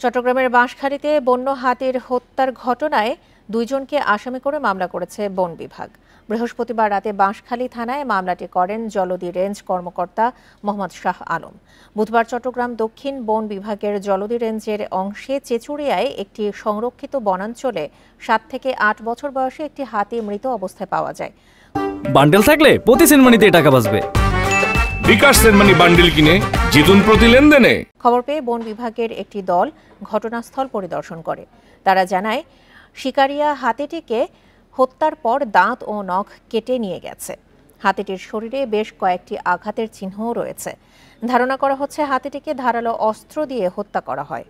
চট্টগ্রামের বাঁশখালীতে বন্য হাতির হত্যার ঘটনায় 2 জনকে আসামি করে মামলা করেছে বন বিভাগ। বৃহস্পতিবার রাতে বাঁশখালী থানায় মামলাটি করেন জলদি রেঞ্জ কর্মকর্তা মোহাম্মদ শাহ আলম। বুধবার চট্টগ্রাম দক্ষিণ বন বিভাগের জলদি রেঞ্জের অংশে চেচুড়িয়ায় একটি সংরক্ষিত বনাঞ্চলে 7 থেকে 8 বছর বয়সী একটি হাতি মৃত অবস্থায় পাওয়া যায়। বান্ডেল থাকলে প্রতি সেনমানিতে টাকা বাঁচবে। বিকাশ সেনমানি বান্ডেল কিনে জিতুন প্রতি লেনদেনে। খবর পেয়ে বন বিভাগের একটি দল ঘটনাস্থল পরিদর্শন করে। তারা জানায়, শিকারিয়া হাতিটিকে হত্যার পর দাঁত ও নখ কেটে নিয়ে গেছে। হাতিটির শরীরে বেশ কয়েকটি আঘাতের চিহ্নও রয়েছে। ধারণা করা হচ্ছে হাতিটিকে ধারালো অস্ত্র দিয়ে হত্যা করা হয়।